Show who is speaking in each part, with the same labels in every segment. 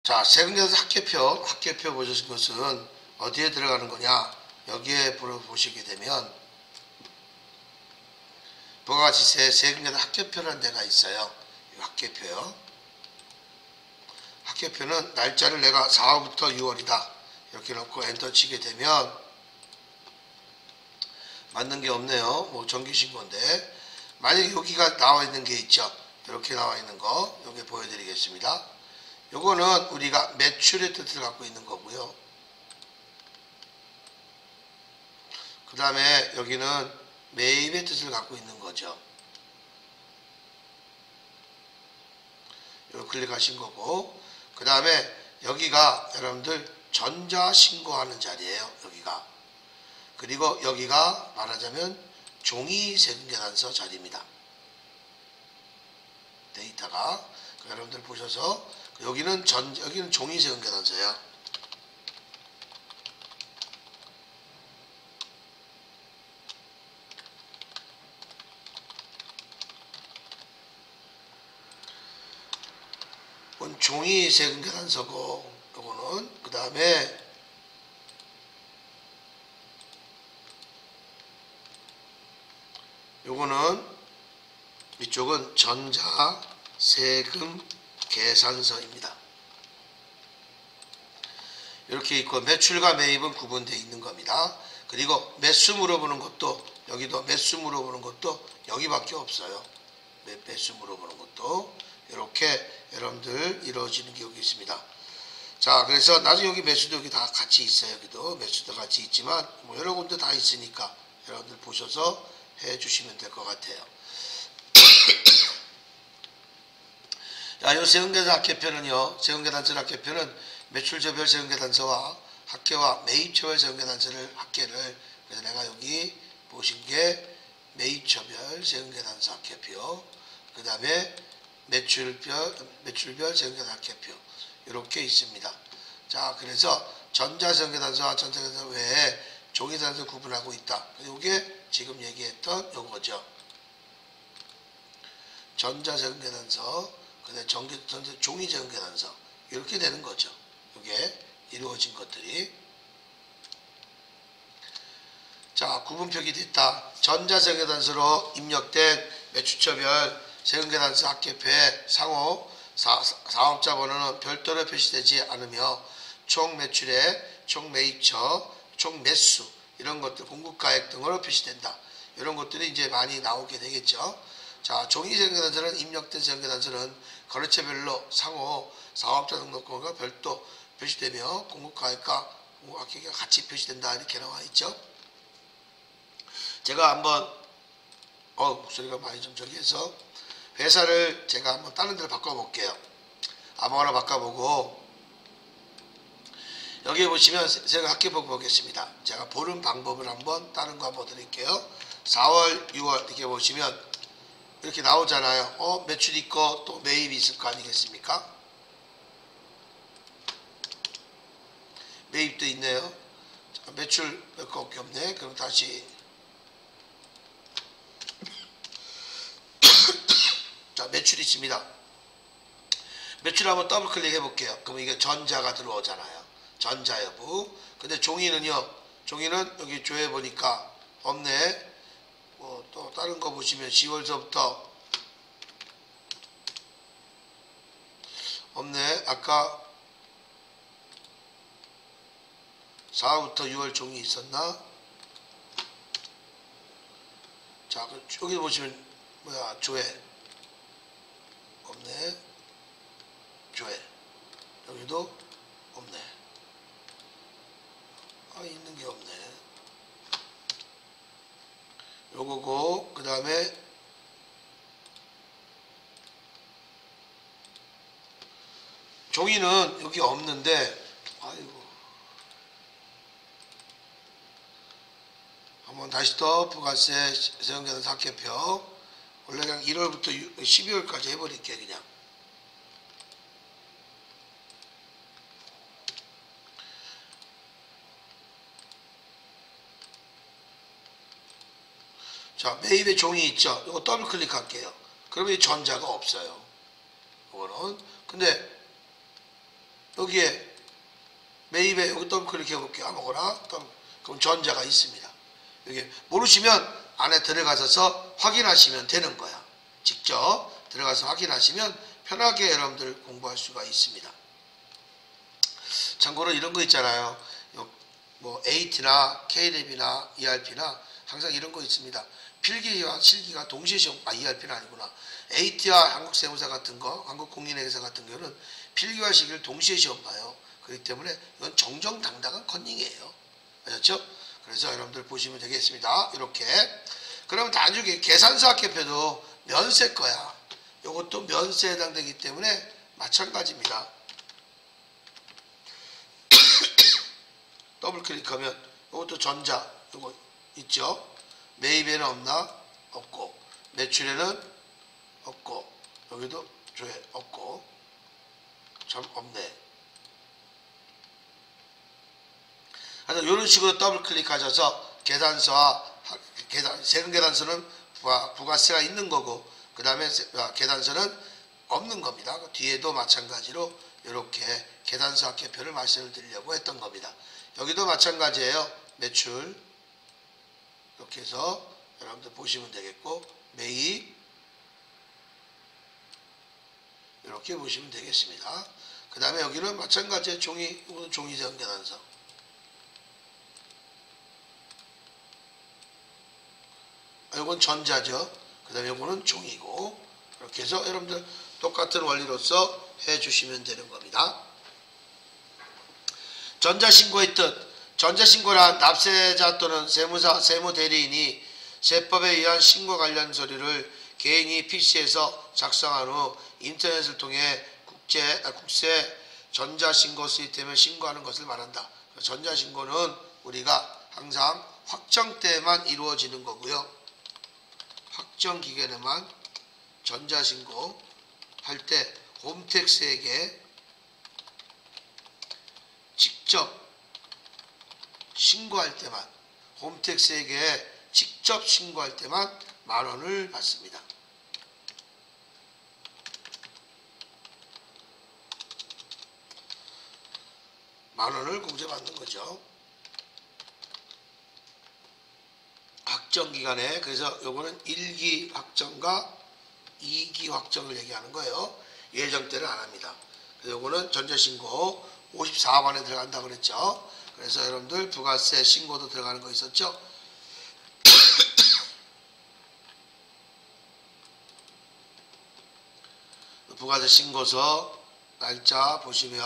Speaker 1: 자, 세금계산 학계표 보실 것은 어디에 들어가는 거냐? 여기에 보시게 되면 부가가치세 세금계산 학계표라는 데가 있어요. 이 학계표요. 학계표는 날짜를 내가 4월부터 6월이다 이렇게 놓고 엔터 치게 되면 맞는 게 없네요. 뭐 정기신고인데 만약에 여기가 나와 있는 게 있죠. 이렇게 나와 있는 거 여기 보여드리겠습니다. 요거는 우리가 매출의 뜻을 갖고 있는 거고요. 그 다음에 여기는 매입의 뜻을 갖고 있는 거죠. 이거 클릭하신 거고, 그 다음에 여기가 여러분들 전자신고하는 자리예요. 여기가. 그리고 여기가 말하자면 종이세금계산서 자리입니다. 데이터가 여러분들 보셔서 여기는 종이세금계산서예요. 이건 종이세금계산서고 요거는 그 다음에 요거는 이쪽은 전자세금계산서입니다. 이렇게 있고 매출과 매입은 구분되어 있는 겁니다. 그리고 매수 물어보는 것도 여기도 매수 물어보는 것도 여기밖에 없어요. 매수 물어보는 것도 이렇게 여러분들 이루어지는 게 여기 있습니다. 자, 그래서 나중에 여기 매수도 여기 다 같이 있어요. 여기도 매수도 같이 있지만 뭐 여러 군데 다 있으니까 여러분들 보셔서 해 주시면 될 것 같아요. 자, 이 세금계산 학계표는요. 세금계산서 학계표는 매출처별 세금계산서와 학계와 매입처별 세금계산서를 학계를 그래서 내가 여기 보신 게 매입처별 세금계산서 학계표 그 다음에 매출별 세금계산 학계표 이렇게 있습니다. 자, 그래서 전자세금계산서와 전자세금계산서 외에 종이세금계산서 구분하고 있다. 이게 지금 얘기했던 요거죠. 전자세금계산서 그다음에 종이세금계산서 이렇게 되는 거죠. 이게 이루어진 것들이. 자, 구분표기 됐다. 전자세금계산서로 입력된 매출처별 세금계산서 학계표에 상호 사업자 번호는 별도로 표시되지 않으며 총 매출액, 총 매입처, 총 매수 이런 것들 공급가액 등으로 표시된다. 이런 것들이 이제 많이 나오게 되겠죠. 자, 종이세금계산서는 입력된 세금계산서는 거래처별로 상호 사업자 등록번호가 별도 표시되며 공급가액과 공급가액이 같이 표시된다 이렇게 나와 있죠. 제가 한번 목소리가 많이 좀 저기 해서 회사를 제가 한번 다른 데로 바꿔볼게요. 아무거나 바꿔보고 여기 보시면 제가 학계표 보겠습니다. 제가 보는 방법을 한번 다른 거 한번 드릴게요. 4월, 6월 이렇게 보시면 이렇게 나오잖아요. 매출 있고 또 매입이 있을 거 아니겠습니까? 매입도 있네요. 자, 매출 몇 개밖에 없네. 그럼 다시 자, 매출이 있습니다. 매출 한번 더블 클릭 해볼게요. 그럼 이게 전자가 들어오잖아요. 전자 여부. 근데 종이는요. 종이는 여기 조회 보니까 없네. 또 다른 거 보시면 10월서부터 없네. 아까 4월부터 6월 종이 있었나? 자, 여기 보시면 조회 없네. 조회 여기도 없네. 있는 게 없네. 요거고 그 다음에 종이는 여기 없는데 아이고 한번 다시 또 부가세 세금계산서 학계표 원래 그냥 1월부터 12월까지 해버릴게 그냥. 자, 매입의 종이 있죠. 이거 더블 클릭할게요. 그러면 전자가 없어요. 이거는. 근데 여기에 매입에 여기 더블 클릭해 볼게요. 아무거나. 그럼 전자가 있습니다. 여기 모르시면 안에 들어가셔서 확인하시면 되는 거야. 직접 들어가서 확인하시면 편하게 여러분들 공부할 수가 있습니다. 참고로 이런 거 있잖아요. 뭐 AT나 KLab이나 ERP나 항상 이런 거 있습니다. 필기와 실기가 동시에 시험, ERP는 아니구나. AT와 한국세무사 같은 거, 한국공인회계사 같은 경우는 필기와 실기를 동시에 시험 봐요. 그렇기 때문에 이건 정정당당한 컨닝이에요. 아셨죠? 그래서 여러분들 보시면 되겠습니다. 이렇게. 그러면 나중에 계산서 학계표도 면세 거야. 이것도 면세에 해당되기 때문에 마찬가지입니다. 더블 클릭하면 이것도 전자 이거 있죠. 매입에는 없나? 없고, 매출에는 없고, 여기도 조회 없고, 참 없네. 하여튼 이런 식으로 더블 클릭하셔서 계산서와 세금 계산서는 부가세가 있는 거고, 그 다음에 계산서는 없는 겁니다. 뒤에도 마찬가지로 이렇게 계산서 학계표를 말씀을 드리려고 했던 겁니다. 여기도 마찬가지예요. 매출 이렇게 해서 여러분들 보시면 되겠고, 매입 이렇게 보시면 되겠습니다. 그 다음에 여기는 마찬가지의 종이 세금 계산서. 이건 전자죠. 그 다음에 이거는 종이고, 이렇게 해서 여러분들 똑같은 원리로서 해주시면 되는 겁니다. 전자신고의 뜻. 전자신고란 납세자 또는 세무사, 세무대리인이 세법에 의한 신고 관련 서류를 개인이 PC에서 작성한 후 인터넷을 통해 국세 전자신고 시스템에 신고하는 것을 말한다. 전자신고는 우리가 항상 확정 때만 이루어지는 거고요. 확정 기간에만 전자신고 할 때 홈택스에게 직접 신고할 때만, 홈택스에게 직접 신고할 때만 만원을 받습니다. 만원을 공제받는 거죠. 확정기간에. 그래서 요거는 1기 확정과 2기 확정을 얘기하는 거예요. 예정 때는 안 합니다. 그래서 요거는 전자신고 54번에 들어간다고 그랬죠. 그래서 여러분들 부가세 신고도 들어가는 거 있었죠. 부가세 신고서 날짜 보시면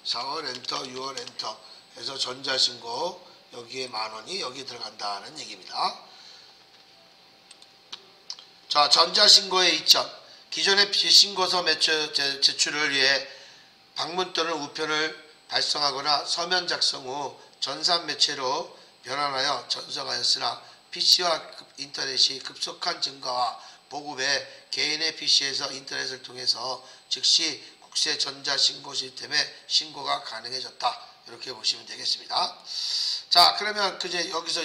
Speaker 1: 4월 엔터, 6월 엔터 해서 전자신고 여기에 만원이 여기 들어간다는 얘기입니다. 자, 전자신고의 이점. 기존의 신고서 제출을 위해 방문 또는 우편을 발송하거나 서면 작성 후 전산 매체로 변환하여 전송하였으나 PC와 인터넷이 급속한 증가와 보급에 개인의 PC에서 인터넷을 통해서 즉시 국세 전자신고 시스템에 신고가 가능해졌다. 이렇게 보시면 되겠습니다. 자, 그러면 여기서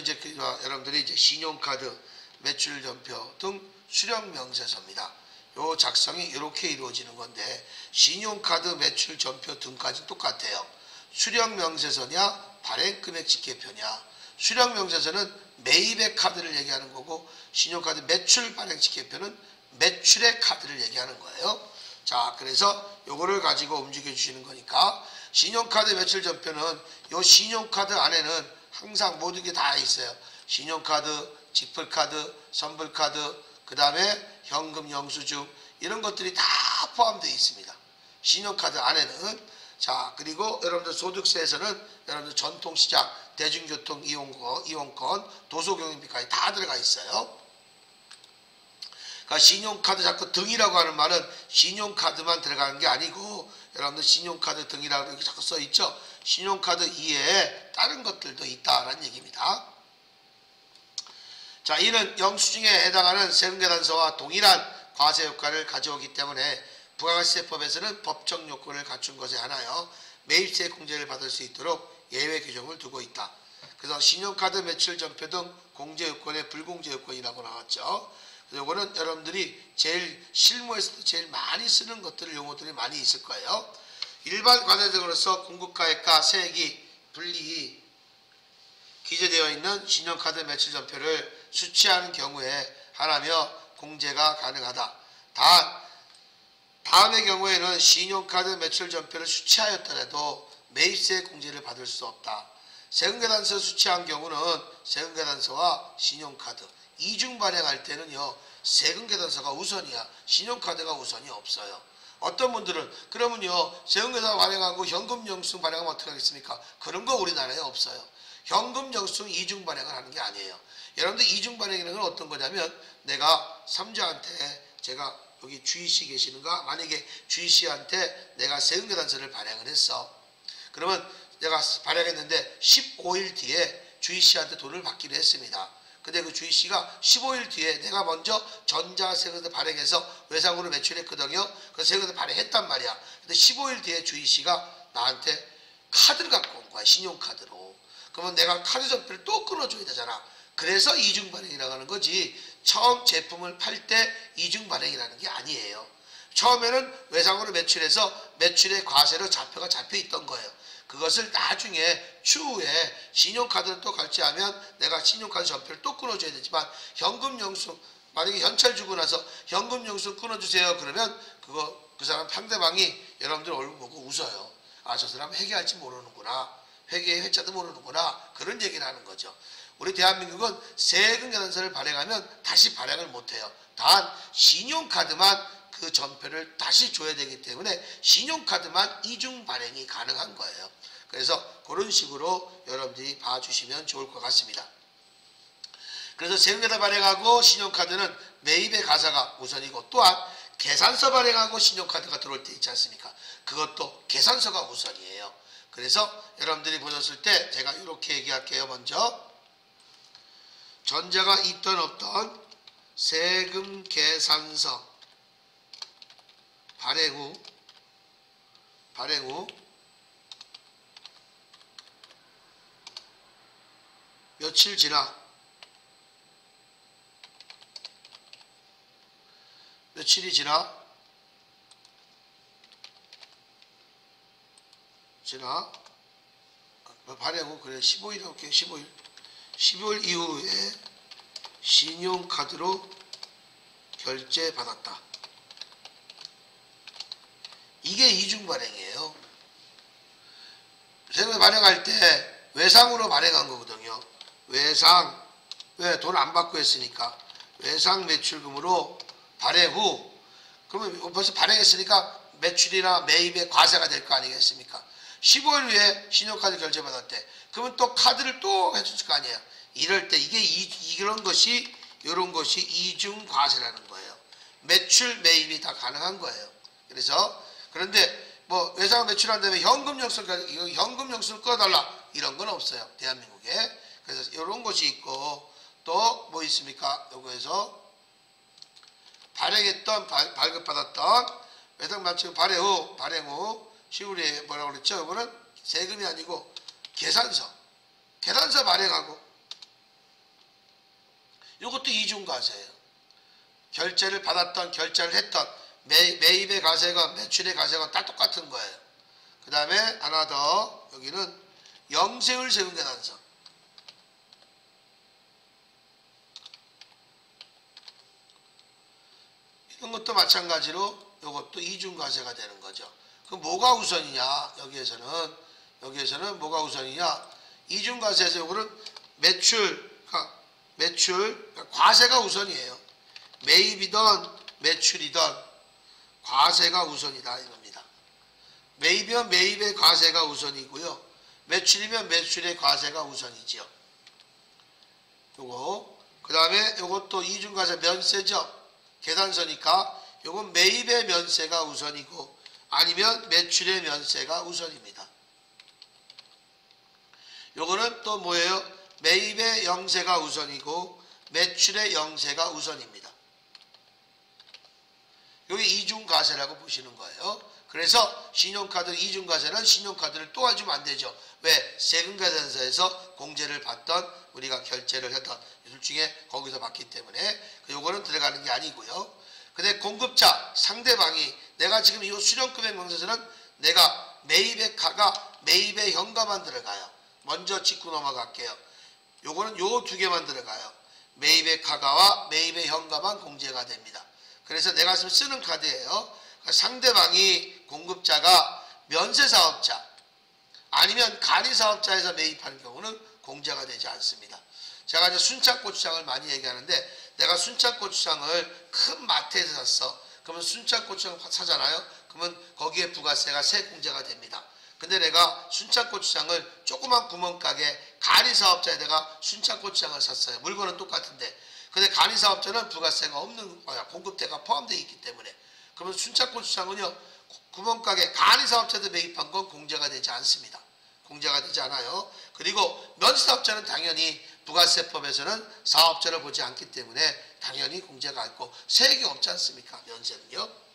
Speaker 1: 여러분들이 신용카드, 매출전표 등 수령명세서입니다. 요 작성이 이렇게 이루어지는 건데, 신용카드, 매출전표 등까지 똑같아요. 수령명세서냐, 발행금액 직계표냐. 수령명세서는 매입의 카드를 얘기하는 거고, 신용카드 매출 발행 직계표는 매출의 카드를 얘기하는 거예요. 자, 그래서 요거를 가지고 움직여 주시는 거니까, 신용카드 매출전표는 요 신용카드 안에는 항상 모든 게 다 있어요. 신용카드, 직불카드, 선불카드, 그 다음에 현금 영수증, 이런 것들이 다 포함되어 있습니다. 신용카드 안에는. 자, 그리고 여러분들 소득세에서는 여러분들 전통시장, 대중교통 이용권, 도서교통비까지 다 들어가 있어요. 그러니까 신용카드 자꾸 등이라고 하는 말은 신용카드만 들어가는 게 아니고, 여러분들 신용카드 등이라고 이렇게 자꾸 써있죠. 신용카드 이외에 다른 것들도 있다라는 얘기입니다. 자, 이는 영수증에 해당하는 세금계산서와 동일한 과세 효과를 가져오기 때문에 부가세법에서는 법적 요건을 갖춘 것에 한하여 매입세 공제를 받을 수 있도록 예외 규정을 두고 있다. 그래서 신용카드 매출 전표 등 공제 요건의 불공제 요건이라고 나왔죠. 그래서 이거는 여러분들이 제일 실무에서도 제일 많이 쓰는 것들, 용어들이 많이 있을 거예요. 일반 과세자로서 공급가액과 세액이 분리 기재되어 있는 신용카드 매출 전표를 수취하는 경우에 하나며 공제가 가능하다. 다음의 경우에는 신용카드 매출 전표를 수취하였더라도 매입세 공제를 받을 수 없다. 세금계산서 수취한 경우는 세금계산서와 신용카드 이중 발행할 때는요. 세금계산서가 우선이야. 신용카드가 우선이 없어요. 어떤 분들은 그러면요. 세금계산 발행하고 현금영수증 발행하면 어떻게 하겠습니까? 그런 거 우리나라에 없어요. 현금영수증 이중 발행을 하는 게 아니에요. 여러분들 이중 발행이라는 건 어떤 거냐면 내가 삼자한테 제가 여기 주희씨 계시는가? 만약에 주희씨한테 내가 세금계산서를 발행을 했어. 그러면 내가 발행했는데 15일 뒤에 주희씨한테 돈을 받기로 했습니다. 근데 그 주희씨가 15일 뒤에 내가 먼저 전자세금서 발행해서 외상으로 매출했거든요. 그래서 세금서 발행했단 말이야. 근데 15일 뒤에 주희씨가 나한테 카드를 갖고 온 거야. 신용카드로. 그러면 내가 카드 전표를 또 끊어줘야 되잖아. 그래서 이중 발행이라고 하는 거지. 처음 제품을 팔 때 이중 발행이라는 게 아니에요. 처음에는 외상으로 매출해서 매출의 과세로 자표가 잡혀 있던 거예요. 그것을 나중에 추후에 신용카드를 또 결제하면 내가 신용카드 전표를 또 끊어줘야 되지만 현금영수증 만약에 현찰 주고 나서 현금영수증 끊어주세요. 그러면 그 사람 상대방이 여러분들 얼굴 보고 웃어요. 아, 저 사람 회계할지 모르는구나. 회계의 회자도 모르는구나. 그런 얘기를 하는 거죠. 우리 대한민국은 세금계산서를 발행하면 다시 발행을 못해요. 단 신용카드만 그 전표를 다시 줘야 되기 때문에 신용카드만 이중 발행이 가능한 거예요. 그래서 그런 식으로 여러분들이 봐주시면 좋을 것 같습니다. 그래서 세금계산 발행하고 신용카드는 매입의 가사가 우선이고 또한 계산서 발행하고 신용카드가 들어올 때 있지 않습니까? 그것도 계산서가 우선이에요. 그래서 여러분들이 보셨을 때 제가 이렇게 얘기할게요. 먼저 전자가 있던 없던 세금계산서 발행 후 며칠 지나 며칠이 지나 발행 후 그래 15일 할게요. 15일 이후에 신용카드로 결제받았다. 이게 이중 발행이에요. 세금 발행할 때 외상으로 발행한 거거든요. 외상, 왜 돈 안 받고 했으니까 외상 매출금으로 발행 후 그러면 벌써 발행했으니까 매출이나 매입의 과세가 될 거 아니겠습니까? 15일 후에 신용카드 결제받았대. 그러면 또 카드를 또 해줄 거 아니에요. 이럴 때 이런 것이 이중 과세라는 거예요. 매출 매입이 다 가능한 거예요. 그런데 뭐 외상 매출한 다음에 현금영수증 꺼달라 이런 건 없어요. 대한민국에. 그래서 이런 것이 있고 또 뭐 있습니까? 요거에서 발급받았던 외상 매출 발행 후 시울에 뭐라고 그랬죠? 이거는 세금이 아니고 계산서 발행하고 이것도 이중과세예요. 결제를 받았던 결제를 했던 매입의 과세건 매출의 과세건 다 똑같은 거예요. 그 다음에 하나 더 여기는 영세율 세금계산서 이런 것도 마찬가지로 이것도 이중과세가 되는 거죠. 그럼 뭐가 우선이냐? 여기에서는 뭐가 우선이냐? 이중과세에서 이거는 과세가 우선이에요. 매입이든 매출이든 과세가 우선이다 이겁니다. 매입이면 매입의 과세가 우선이고요. 매출이면 매출의 과세가 우선이지요. 요거 그 다음에 요것도 이중과세 면세죠. 계산서니까 요건 매입의 면세가 우선이고 아니면 매출의 면세가 우선입니다. 요거는 또 뭐예요? 매입의 영세가 우선이고 매출의 영세가 우선입니다. 여기 이중과세라고 보시는 거예요. 그래서 신용카드 이중과세는 신용카드를 또 해주면 안 되죠. 왜? 세금계산서에서 공제를 받던 우리가 결제를 했던 둘 중에 거기서 받기 때문에 요거는 들어가는 게 아니고요. 근데 공급자 상대방이 내가 지금 이 수령금액 명세서는 내가 매입의 가가 매입의 현가만 들어가요. 먼저 짚고 넘어갈게요. 요거는 요 두 개만 들어가요. 매입의 가가와 매입의 현가만 공제가 됩니다. 그래서 내가 지금 쓰는 카드예요. 그러니까 상대방이 공급자가 면세사업자 아니면 간이사업자에서 매입하는 경우는 공제가 되지 않습니다. 제가 이제 순창고추장을 많이 얘기하는데 내가 순창고추장을 큰 마트에서 샀어. 그러면 순창고추장 사잖아요. 그러면 거기에 부가세가 세공제가 됩니다. 근데 내가 순창고추장을 조그만 구멍가게 간이사업자에다가 순창고추장을 샀어요. 물건은 똑같은데. 근데 간이사업자는 부가세가 없는 거야. 공급대가 포함되어 있기 때문에. 그러면 순창고추장은요. 구멍가게 간이사업자도 매입한 건 공제가 되지 않습니다. 공제가 되지 않아요. 그리고 면세사업자는 당연히 부가세법에서는 사업자를 보지 않기 때문에 당연히 공제가 있고 세액이 없지 않습니까? 면세는요.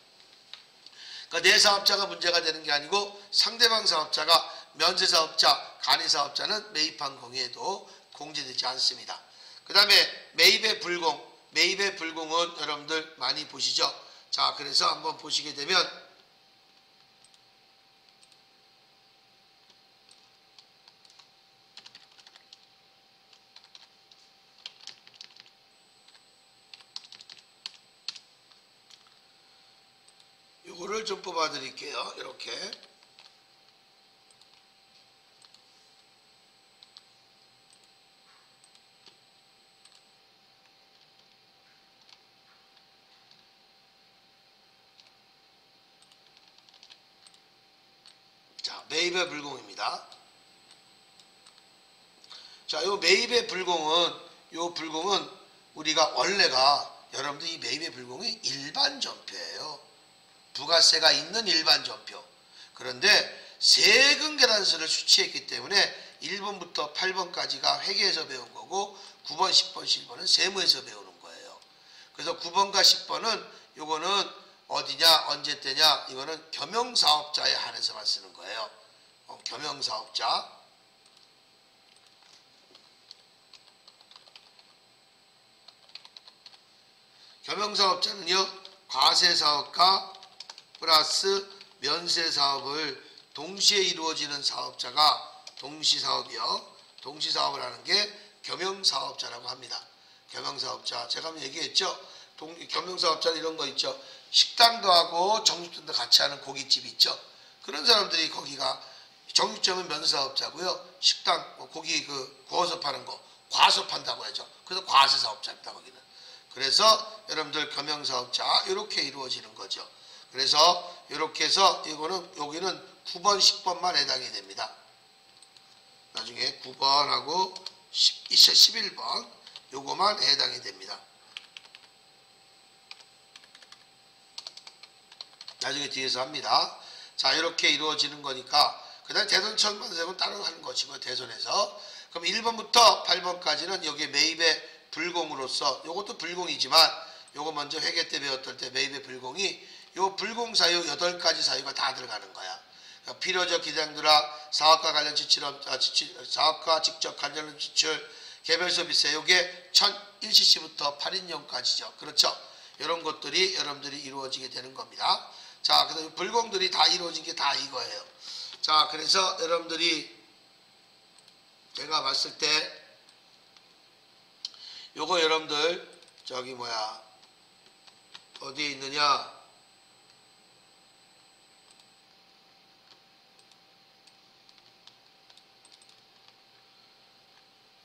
Speaker 1: 그러니까 내 사업자가 문제가 되는 게 아니고 상대방 사업자가 면세사업자, 간이사업자는 매입한 경우에도 공제되지 않습니다. 그 다음에 매입의 불공. 매입의 불공은 여러분들 많이 보시죠. 자, 그래서 한번 보시게 되면 요거를 좀 뽑아 드릴게요. 이렇게. 자, 매입의 불공입니다. 자, 요 매입의 불공은 우리가 원래가 여러분들 이 매입의 불공이 일반 전표예요. 부가세가 있는 일반 전표. 그런데 세금 계산서를 수취했기 때문에 1번부터 8번까지가 회계에서 배운 거고 9번, 10번, 11번은 세무에서 배우는 거예요. 그래서 9번과 10번은 요거는 어디냐, 언제 때냐, 이거는 겸용사업자에 한해서만 쓰는 거예요. 겸용사업자. 겸용사업자는요, 과세사업과 플러스 면세사업을 동시에 이루어지는 사업자가 동시사업이요. 동시사업을 하는 게 겸용사업자라고 합니다. 겸용사업자. 제가 한번 얘기했죠. 겸용사업자는 이런 거 있죠. 식당도 하고 정육점도 같이 하는 고깃집 있죠. 그런 사람들이 거기가 정육점은 면세사업자고요. 식당 고기 구워서 파는 거 과소 판다고 하죠. 그래서 과세사업자입니다. 거기는. 그래서 여러분들 겸용사업자 이렇게 이루어지는 거죠. 그래서 이렇게 해서 이거는 여기는 9번, 10번만 해당이 됩니다. 나중에 9번하고 11번 요거만 해당이 됩니다. 나중에 뒤에서 합니다. 자, 이렇게 이루어지는 거니까 그 다음에 대선 천만세는 따로 하는 것이고 대선에서 그럼 1번부터 8번까지는 여기 매입의 불공으로서 요것도 불공이지만 요거 먼저 회계 때 배웠던 때 매입의 불공이 요 불공사유 8가지 사유가 다 들어가는 거야. 그러니까 필요적 기장들아 사업과 관련 사업과 직접 관련 지출, 개별소비세 요게 1001cc부터 8인용까지죠. 그렇죠? 이런 것들이 여러분들이 이루어지게 되는 겁니다. 자, 그다음에 불공들이 다 이루어진 게 다 이거예요. 자, 그래서 여러분들이 제가 봤을 때 요거 여러분들 저기 어디에 있느냐,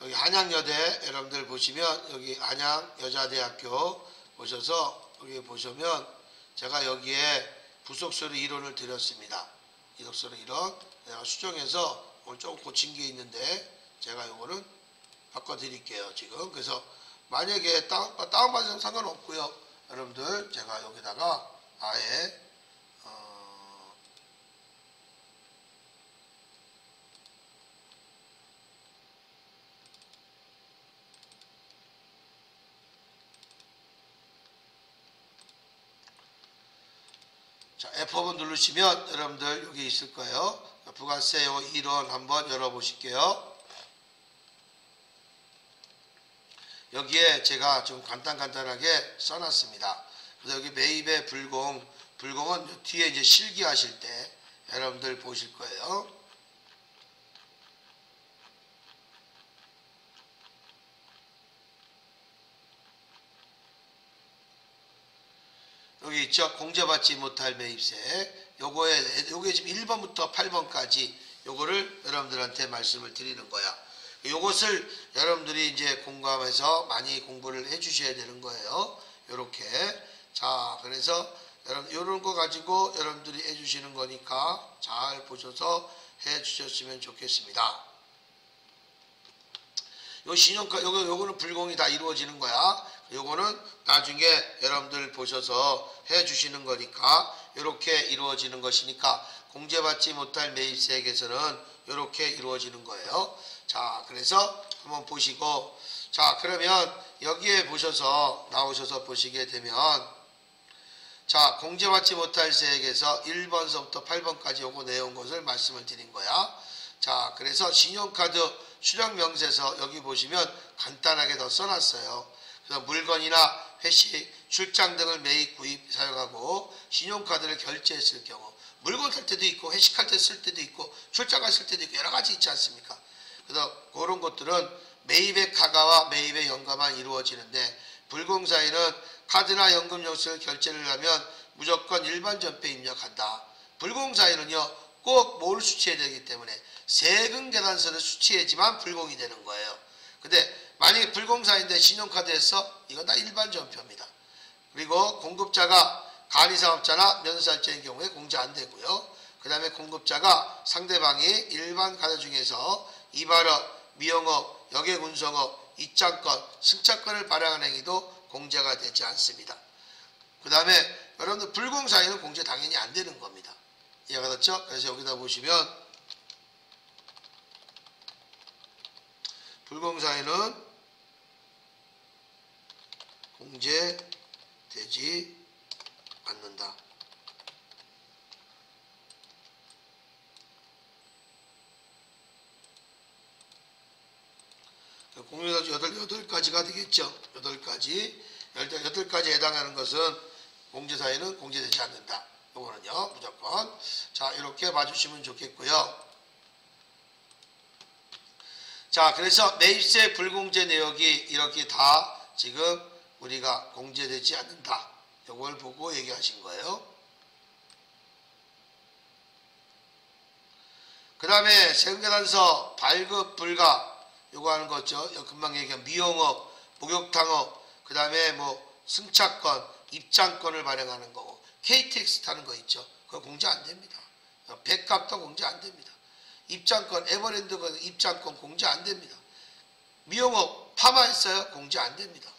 Speaker 1: 여기 한양여대 여러분들 보시면 여기 한양여자대학교 보셔서 여기 보시면 제가 여기에 부속서류 이론을 드렸습니다. 부속서류 이론 내가 수정해서 오늘 조금 고친 게 있는데 제가 요거는 바꿔드릴게요. 지금 그래서 만약에 다운받으면 상관없고요. 여러분들 제가 여기다가 아예 자, F5번 누르시면 여러분들 여기 있을 거예요. 부가세 요 이론 한번 열어보실게요. 여기에 제가 좀 간단하게 써놨습니다. 그래서 여기 매입의 불공은 뒤에 이제 실기하실 때 여러분들 보실 거예요. 여기 있죠. 공제받지 못할 매입세. 요게 지금 1번부터 8번까지 요거를 여러분들한테 말씀을 드리는 거야. 요것을 여러분들이 이제 공감해서 많이 공부를 해 주셔야 되는 거예요. 요렇게. 자, 그래서 여러분 요런 거 가지고 여러분들이 해 주시는 거니까 잘 보셔서 해 주셨으면 좋겠습니다. 요 신용카 요거는 불공이 다 이루어지는 거야. 요거는 나중에 여러분들 보셔서 해 주시는 거니까 요렇게 이루어지는 것이니까 공제받지 못할 매입세액에서는 요렇게 이루어지는 거예요. 자, 그래서 한번 보시고, 자, 그러면 여기에 보셔서 나오셔서 보시게 되면, 자, 공제받지 못할 세액에서 1번서부터 8번까지 요거 내용 것을 말씀을 드린 거야. 자, 그래서 신용카드 수령명세서 여기 보시면 간단하게 더 써놨어요. 그래서 물건이나 회식, 출장 등을 매입, 구입, 사용하고 신용카드를 결제했을 경우 물건 살 때도 있고 회식할 때 쓸 때도 있고 출장 갔을 때도 있고 여러 가지 있지 않습니까? 그래서 그런 것들은 매입의 카가와 매입의 연가만 이루어지는데 불공사에는 카드나 연금 영수증을 결제를 하면 무조건 일반 전폐 입력한다. 불공사에는요 꼭 뭘 수취해야 되기 때문에 세금 계산서를 수취해야지만 불공이 되는 거예요. 근데 만약에 불공사인데 신용카드 했어? 이건 다 일반 전표입니다. 그리고 공급자가 간이사업자나 면세사업자인 경우에 공제 안 되고요. 그 다음에 공급자가 상대방이 일반 카드 중에서 이발업, 미용업, 여객운송업, 입장권, 승차권을 발행한 행위도 공제가 되지 않습니다. 그 다음에 여러분들 불공사에는 공제 당연히 안 되는 겁니다. 이해가 됐죠? 그래서 여기다 보시면 불공사에는 공제되지 않는다. 공유사 8가지가 되겠죠. 8가지. 8가지에 해당하는 것은 공제사에는 공제되지 않는다. 요거는요, 무조건. 자, 이렇게 봐주시면 좋겠고요. 자, 그래서 매입세 불공제 내역이 이렇게 다 지금 우리가 공제되지 않는다. 요걸 보고 얘기하신 거예요. 그 다음에 세금계산서 발급 불가 요거 하는 거죠. 금방 얘기한 미용업, 목욕탕업, 그 다음에 뭐 승차권, 입장권을 발행하는 거고 KTX 타는 거 있죠. 그거 공제 안 됩니다. 백값도 공제 안 됩니다. 입장권, 에버랜드 입장권 공제 안 됩니다. 미용업 파마했어요? 공제 안 됩니다.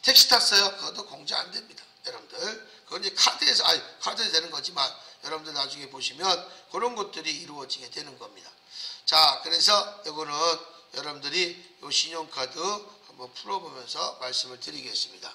Speaker 1: 택시 탔어요? 그것도 공제 안 됩니다. 여러분들 그건 이제 카드에서 카드에 되는 거지만 여러분들 나중에 보시면 그런 것들이 이루어지게 되는 겁니다. 자, 그래서 이거는 여러분들이 이 신용카드 한번 풀어보면서 말씀을 드리겠습니다.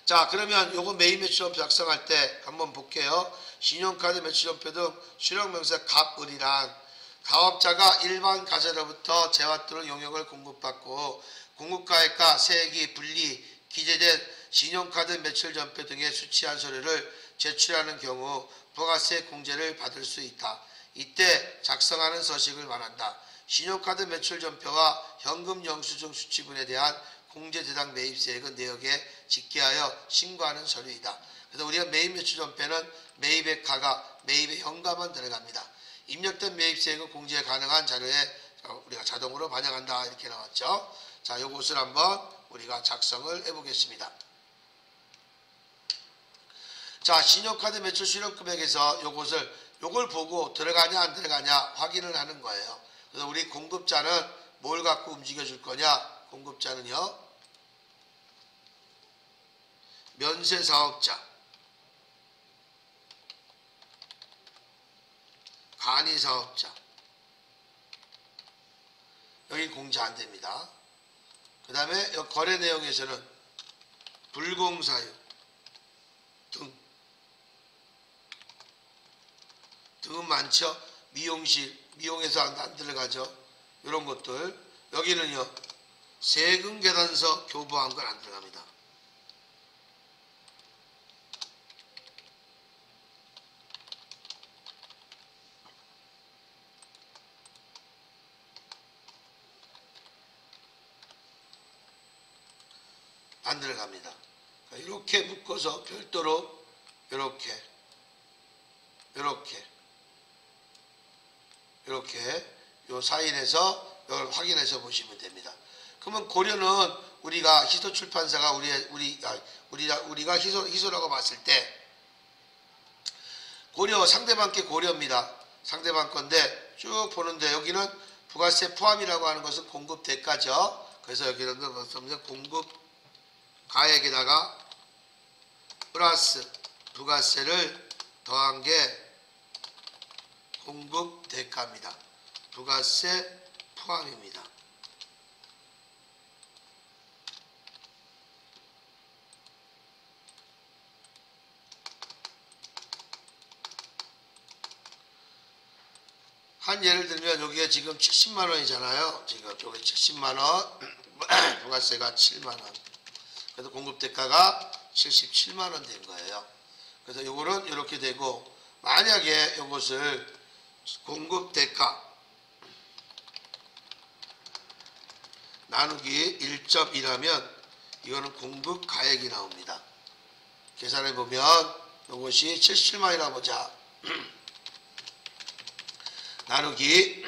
Speaker 1: 자, 그러면 요거 매입 매출전표 작성할 때 한번 볼게요. 신용카드 매출전표 등 수령명세 갑을이란 사업자가 일반 가전으로부터 재화 또는 용역을 공급받고 공급가액과 세액이 분리 기재된 신용카드 매출전표 등의 수취한 서류를 제출하는 경우 부가세 공제를 받을 수 있다. 이때 작성하는 서식을 말한다. 신용카드 매출전표와 현금 영수증 수취분에 대한 공제 대상 매입세액은 내역에 직계하여 신고하는 서류이다. 그래서 우리가 매입 매출전표는 매입의 가가, 매입의 현가만 들어갑니다. 입력된 매입세액은 공제 가능한 자료에 우리가 자동으로 반영한다. 이렇게 나왔죠. 자, 요것을 한번 우리가 작성을 해보겠습니다. 자, 신용카드 매출 수령금액에서 요걸 보고 들어가냐 안 들어가냐 확인을 하는 거예요. 그래서 우리 공급자는 뭘 갖고 움직여 줄 거냐? 공급자는요, 면세사업자, 간이사업자, 여기 공제 안 됩니다. 그 다음에 거래 내용에서는 불공사유 등은 많죠. 미용실, 미용에서 안 들어가죠. 이런 것들. 여기는요, 세금 계산서 교부한 건 안 들어갑니다. 안 들어갑니다. 이렇게 묶어서 별도로 이렇게 요 사인에서 이걸 확인해서 보시면 됩니다. 그러면 고려는 우리가 희소출판사가 우리가 희소라고 봤을 때 고려 상대방 게 고려입니다. 상대방 건데 쭉 보는데 여기는 부가세 포함이라고 하는 것은 공급 대가죠. 그래서 여기는 공급 가액에다가 플러스 부가세를 더한 게 공급 대가입니다. 부가세 포함입니다. 한 예를 들면 여기에 지금 70만 원이잖아요. 지금 여기 70만 원 부가세가 7만 원. 그래서 공급 대가가 77만 원 된 거예요. 그래서 요거는 이렇게 되고 만약에 이것을 공급 대가 나누기 1.2라면 이거는 공급 가액이 나옵니다. 계산해 보면 이것이 77만이라 보자. 나누기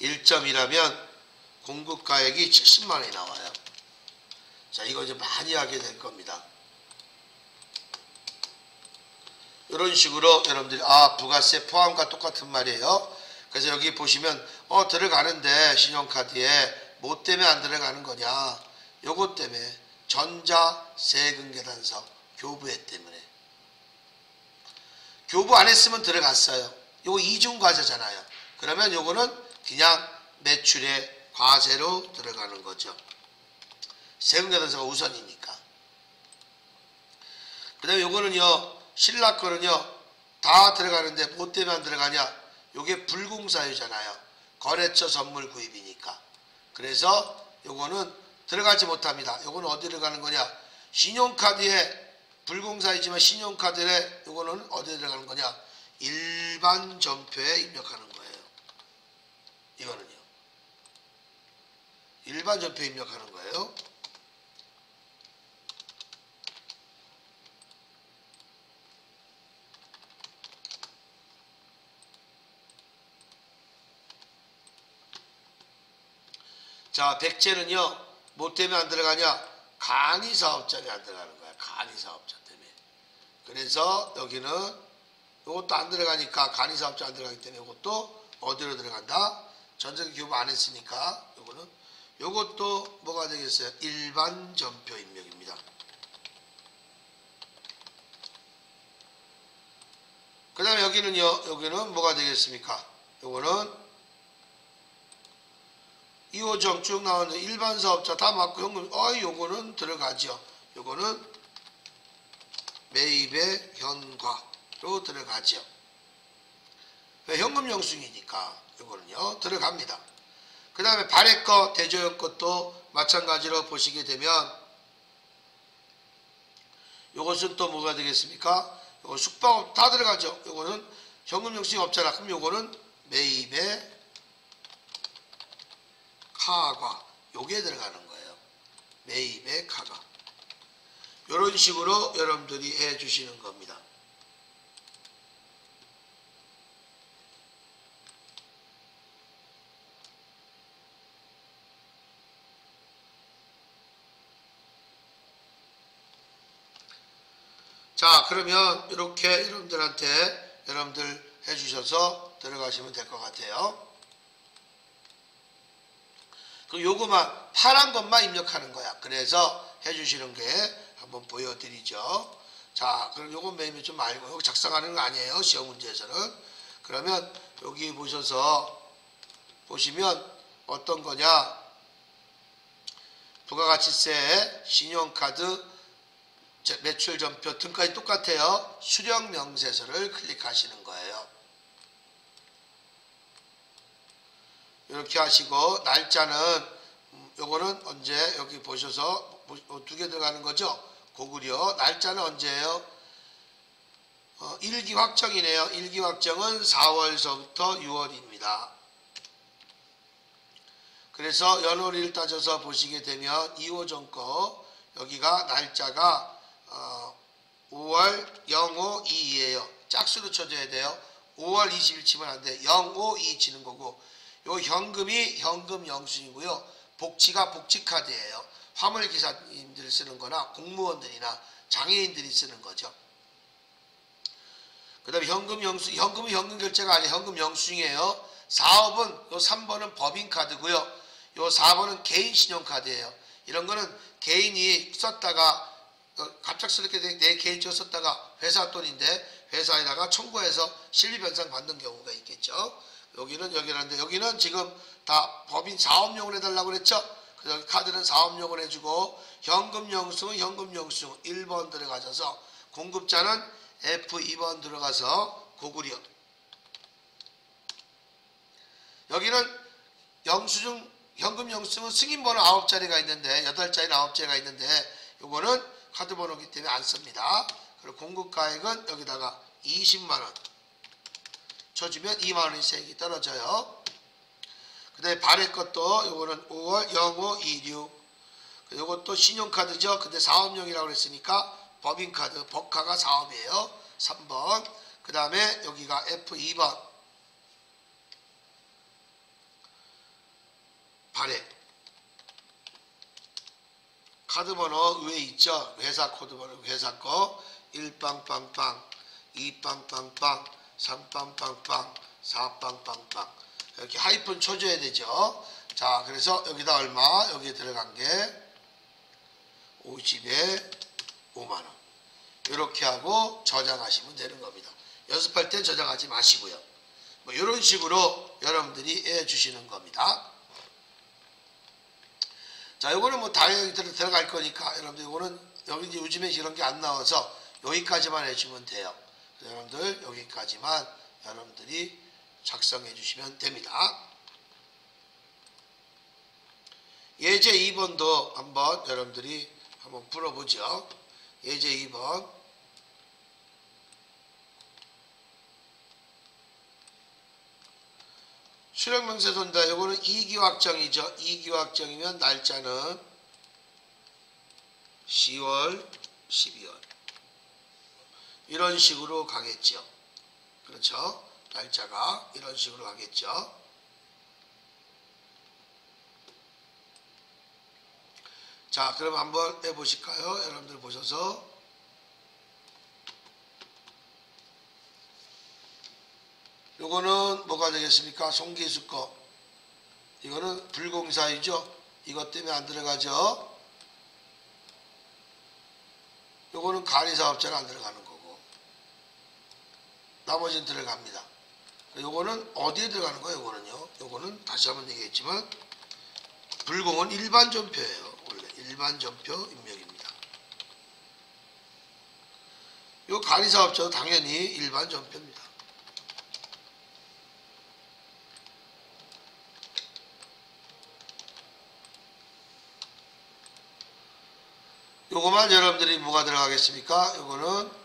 Speaker 1: 1.2라면 공급 가액이 70만원이 나와요. 자, 이거 이제 많이 하게 될 겁니다. 이런 식으로 여러분들이 부가세 포함과 똑같은 말이에요. 그래서 여기 보시면 들어가는데 신용카드에 뭐 때문에 안 들어가는 거냐, 요것 때문에 전자세금계산서 교부에 때문에. 교부 안 했으면 들어갔어요. 요거 이중과세잖아요. 그러면 요거는 그냥 매출의 과세로 들어가는 거죠. 세금계산서가 우선이니까. 그 다음에 요거는요, 신라 거는요, 다 들어가는데 뭐 때문에 안 들어가냐? 요게 불공사유잖아요. 거래처 선물 구입이니까. 그래서 요거는 들어가지 못합니다. 요거는 어디 들어가는 거냐? 신용카드에 불공사유지만 신용카드에 요거는 어디 들어가는 거냐? 일반 전표에 입력하는 거예요. 이거는요. 일반 전표에 입력하는 거예요. 자, 백제는요, 뭐 때문에 안 들어가냐? 간이사업자에 안 들어가는 거야. 간이사업자 때문에. 그래서 여기는 이것도 안 들어가니까, 간이사업자 안 들어가기 때문에 이것도 어디로 들어간다? 전자세금 교부 안 했으니까 요것도 뭐가 되겠어요? 일반 전표 입력입니다. 그 다음에 여기는 뭐가 되겠습니까? 요거는 2호점 쭉 나오는 일반 사업자 다 맞고 현금, 요거는 들어가죠. 요거는 매입의 현과로 들어가죠. 현금 영수이니까 요거는요, 들어갑니다. 그 다음에 발해거, 대조역 것도 마찬가지로 보시게 되면 요것은 또 뭐가 되겠습니까? 요거 숙박업 다 들어가죠. 요거는 현금 영수이 없잖아. 그럼 요거는 매입의 카과, 요게 들어가는 거예요. 매입의 카가. 요런 식으로 여러분들이 해 주시는 겁니다. 자, 그러면 이렇게 여러분들 해 주셔서 들어가시면 될 것 같아요. 그 요거만 파란 것만 입력하는 거야. 그래서 해주시는 게 한번 보여드리죠. 자, 그럼 요거 매일 좀 알고, 여기 작성하는 거 아니에요, 시험 문제에서는. 그러면 여기 보시면 어떤 거냐? 부가가치세, 신용카드, 매출 전표 등까지 똑같아요. 수령 명세서를 클릭하시는 거예요. 이렇게 하시고, 날짜는 요거는 언제, 여기 보셔서 두 개 들어가는 거죠. 고구려. 날짜는 언제예요? 일기 확정이네요. 일기 확정은 4월서부터 6월입니다. 그 그래서 연월일 따져서 보시게 되면 2호 거 여기가 날짜가 5월 0522예요. 짝수로 쳐줘야 돼요. 5월 20일 치면 안 돼. 052 치는 거고, 요 현금이 현금 영수이고요. 복지가 복지카드예요. 화물기사님들이 쓰는 거나 공무원들이나 장애인들이 쓰는 거죠. 그 다음에 현금 영수, 현금은 현금 결제가 아니에요. 현금 영수증이에요. 사업은 요 3번은 법인카드고요. 요 4번은 개인 신용카드예요. 이런 거는 개인이 썼다가 갑작스럽게 내 개인적으로 썼다가 회사 돈인데 회사에다가 청구해서 실비 변상 받는 경우가 있겠죠. 여기는 여기는 지금 다 법인 사업용으로 해달라고 그랬죠. 그래서 카드는 사업용으로 해주고, 현금 영수증은 현금 영수증 1번 들어가셔서, 공급자는 F2번 들어가서 고구려. 여기는 영수증, 현금 영수증은 승인번호 9자리가 있는데 8자리 9자리가 있는데 요거는 카드번호기 때문에 안 씁니다. 그리고 공급가액은 여기다가 20만원 쳐주면 2만원이 세액이 떨어져요. 그 다음에 발행 것도 요거는 5월 0526, 요것도 신용카드죠. 근데 사업용이라고 그랬으니까 법인카드, 법카가 사업이에요. 3번. 그 다음에 여기가 F2번 발행. 카드번호 위에 있죠. 회사 코드번호, 회사 거 1빵빵빵, 2빵빵빵, 3빵빵빵, 4빵빵빵. 이렇게 하이픈 쳐줘야 되죠. 자, 그래서 여기다 얼마? 여기에 들어간 게 50에 5만원. 이렇게 하고 저장하시면 되는 겁니다. 연습할 땐 저장하지 마시고요. 뭐 이런 식으로 여러분들이 해주시는 겁니다. 자, 요거는 뭐 당연히 들어갈 거니까 여러분들 요거는 여기 이제 요즘에 이런 게 안 나와서 여기까지만 해주면 돼요. 여러분들 여기까지만 여러분들이 작성해 주시면 됩니다. 예제 2번도 한번 여러분들이 한번 풀어보죠. 예제 2번. 수령명세 돈다. 이거는 이기확정이죠. 이기확정이면 날짜는 10월, 12월. 이런 식으로 가겠죠. 그렇죠? 날짜가 이런 식으로 가겠죠. 자, 그럼 한번 해보실까요? 여러분들 보셔서. 요거는 뭐가 되겠습니까? 송기수 거. 이거는 불공사이죠. 이것 때문에 안 들어가죠. 요거는 간이사업자는 안 들어가는 거고. 나머지는 들어갑니다. 요거는 어디에 들어가는 거예요? 요거는요. 요거는 다시 한번 얘기했지만 불공은 일반 전표예요. 원래 일반 전표 입력입니다. 요 간이사업자도 당연히 일반 전표입니다. 요거만 여러분들이 뭐가 들어가겠습니까? 요거는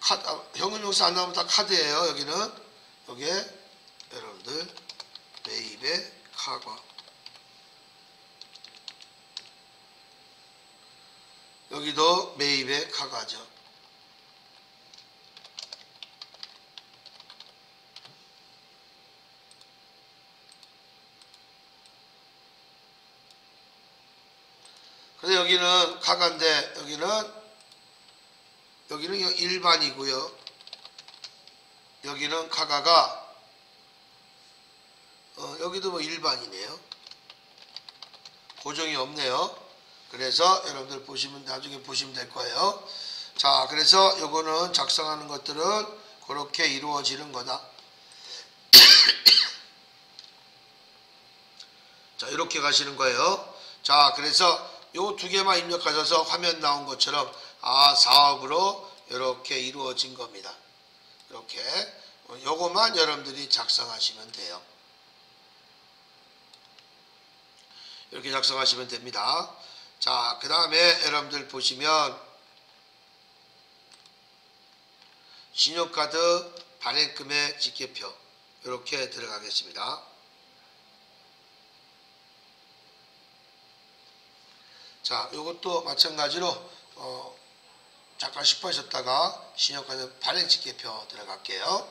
Speaker 1: 카드, 현금용수 안 나오면 다 카드예요. 여기는 여기에 여러분들 매입의 카과, 여기도 매입의 카과죠. 근데 여기는 카가인데 여기는 일반이고요. 여기는 카가가 여기도 뭐 일반이네요. 고정이 없네요. 그래서 여러분들 보시면 나중에 보시면 될 거예요. 자, 그래서 요거는 작성하는 것들은 그렇게 이루어지는 거다. 자, 이렇게 가시는 거예요. 자, 그래서 요 두 개만 입력하셔서 화면 나온 것처럼 사업으로 이렇게 이루어진 겁니다. 이렇게 요것만 여러분들이 작성하시면 돼요. 이렇게 작성하시면 됩니다. 자, 그 다음에 여러분들 보시면 신용카드 발행금액 직계표 이렇게 들어가겠습니다. 자, 이것도 마찬가지로 잠깐 짚어주셨다가 신용카드 발행직계표 들어갈게요.